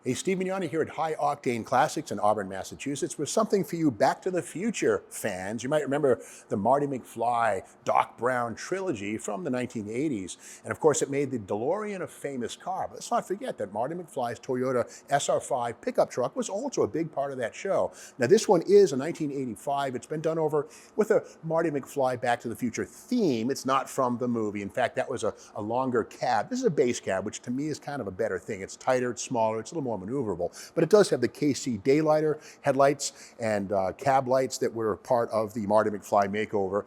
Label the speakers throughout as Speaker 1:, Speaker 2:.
Speaker 1: Hey, Steve Mignani here at High Octane Classics in Auburn, Massachusetts with something for you Back to the Future fans. You might remember the Marty McFly, Doc Brown trilogy from the 1980s. And of course, it made the DeLorean a famous car. But let's not forget that Marty McFly's Toyota SR5 pickup truck was also a big part of that show. Now, this one is a 1985. It's been done over with a Marty McFly Back to the Future theme. It's not from the movie. In fact, that was a longer cab. This is a base cab, which to me is kind of a better thing. It's tighter, it's smaller, it's a little more maneuverable, but it does have the KC daylighter headlights and cab lights that were part of the Marty McFly makeover,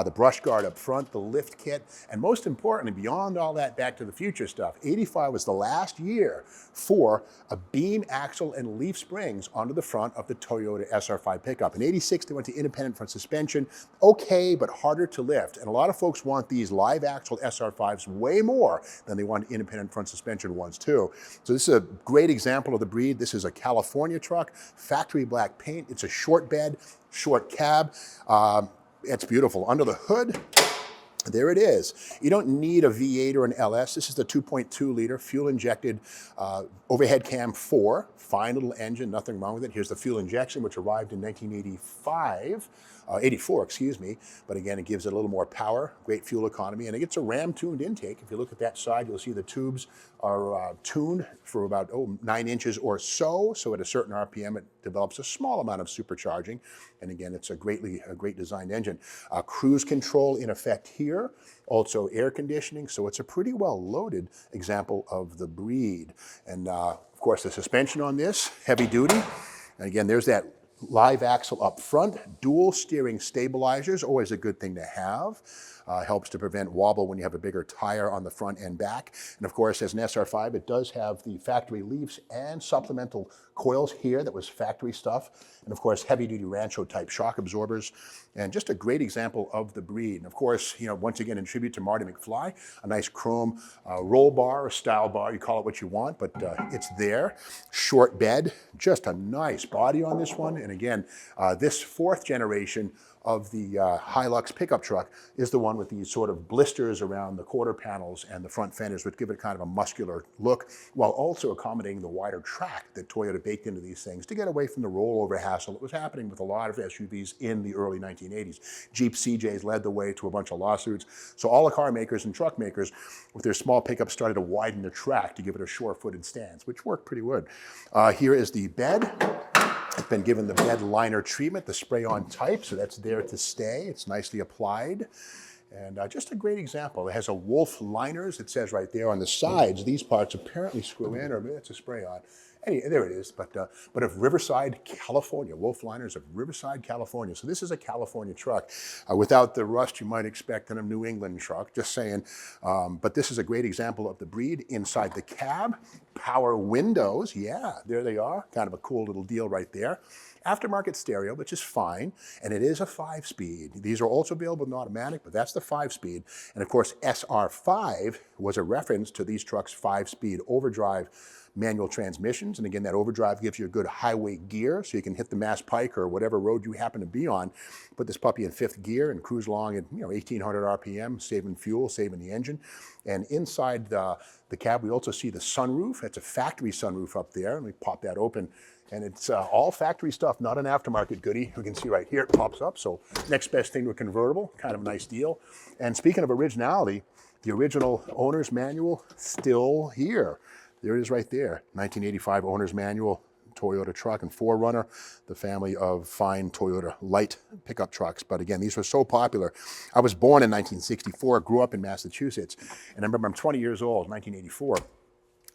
Speaker 1: the brush guard up front, the lift kit, and most importantly, beyond all that Back to the Future stuff, 85 was the last year for a beam axle and leaf springs onto the front of the Toyota SR5 pickup. In 86, they went to independent front suspension, okay, but harder to lift, and a lot of folks want these live axle SR5s way more than they want independent front suspension ones too. So this is a great example of the breed. This is a California truck, factory black paint. It's a short bed, short cab. It's beautiful. Under the hood, there it is. You don't need a V8 or an LS. This is the 2.2 liter fuel injected overhead cam 4. Fine little engine, nothing wrong with it. Here's the fuel injection, which arrived in 84, excuse me. But again, it gives it a little more power, great fuel economy, and it gets a ram-tuned intake. If you look at that side, you'll see the tubes are tuned for about 9 inches or so. So at a certain RPM, it develops a small amount of supercharging. And again, it's a great designed engine. Cruise control in effect here, also air conditioning. So it's a pretty well loaded example of the breed. And of course, the suspension on this, heavy duty. And again, there's that live axle up front, dual steering stabilizers, always a good thing to have. Helps to prevent wobble when you have a bigger tire on the front and back. And of course, as an SR5, it does have the factory leafs and supplemental coils here that was factory stuff. And of course, heavy-duty Rancho type shock absorbers. And just a great example of the breed. And of course, you know, once again, in tribute to Marty McFly, a nice chrome roll bar or style bar, you call it what you want, but it's there. Short bed, just a nice body on this one. And again, this 4th generation of the Hilux pickup truck is the one with these sort of blisters around the quarter panels and the front fenders, which give it kind of a muscular look, while also accommodating the wider track that Toyota baked into these things to get away from the rollover hassle that was happening with a lot of SUVs in the early 1980s. Jeep CJs led the way to a bunch of lawsuits. So all the car makers and truck makers with their small pickups started to widen the track to give it a sure-footed stance, which worked pretty good. Here is the bed. It's been given the bed liner treatment, the spray-on type, so that's there to stay. It's nicely applied. And just a great example. It has a Wolf liners, it says right there on the sides. These parts apparently screw in, or it's a spray-on. Anyway, there it is, but of Riverside, California, Wolf liners of Riverside, California. So this is a California truck. Without the rust you might expect in a New England truck, just saying. But this is a great example of the breed. Inside the cab, power windows, yeah, there they are. Kind of a cool little deal right there. Aftermarket stereo, which is fine, and it is a 5-speed. These are also available in automatic, but that's the 5-speed. And of course, SR5 was a reference to these trucks' 5-speed overdrive manual transmissions. And again, that overdrive gives you a good highway gear, so you can hit the Mass Pike or whatever road you happen to be on, put this puppy in 5th gear and cruise along at 1,800 RPM, saving fuel, saving the engine. And inside the cab, we also see the sunroof. It's a factory sunroof up there, and we pop that open. And it's all factory stuff, not an aftermarket goodie. You can see right here, it pops up. So next best thing to a convertible, kind of a nice deal. And speaking of originality, the original owner's manual still here. There it is right there, 1985 owner's manual, Toyota truck, and 4Runner, the family of fine Toyota light pickup trucks. But again, these were so popular. I was born in 1964, grew up in Massachusetts, and I remember I'm 20 years old, 1984.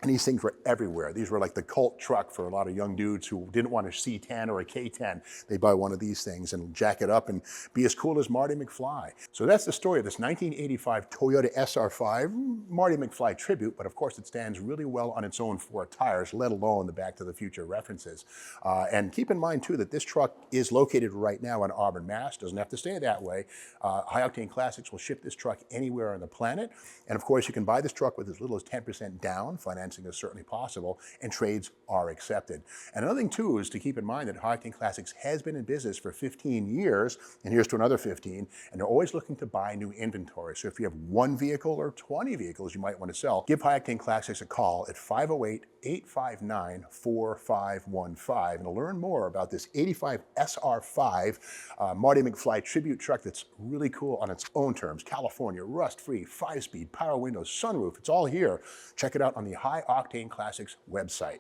Speaker 1: And these things were everywhere. These were like the cult truck for a lot of young dudes who didn't want a C10 or a K10. They buy one of these things and jack it up and be as cool as Marty McFly. So that's the story of this 1985 Toyota SR5 Marty McFly tribute, but of course it stands really well on its own 4 tires, let alone the Back to the Future references. And keep in mind too that this truck is located right now in Auburn, Mass. Doesn't have to stay that way. High Octane Classics will ship this truck anywhere on the planet. And of course you can buy this truck with as little as 10% down, finance financing is certainly possible, and trades are accepted. And another thing too is to keep in mind that High Octane Classics has been in business for 15 years, and here's to another 15, and they're always looking to buy new inventory. So if you have one vehicle or 20 vehicles you might want to sell, give High Octane Classics a call at 508-859-4515 and to learn more about this 85 SR5 Marty McFly tribute truck that's really cool on its own terms. California, rust-free, 5-speed, power windows, sunroof, it's all here. Check it out on the High Octane Classics website.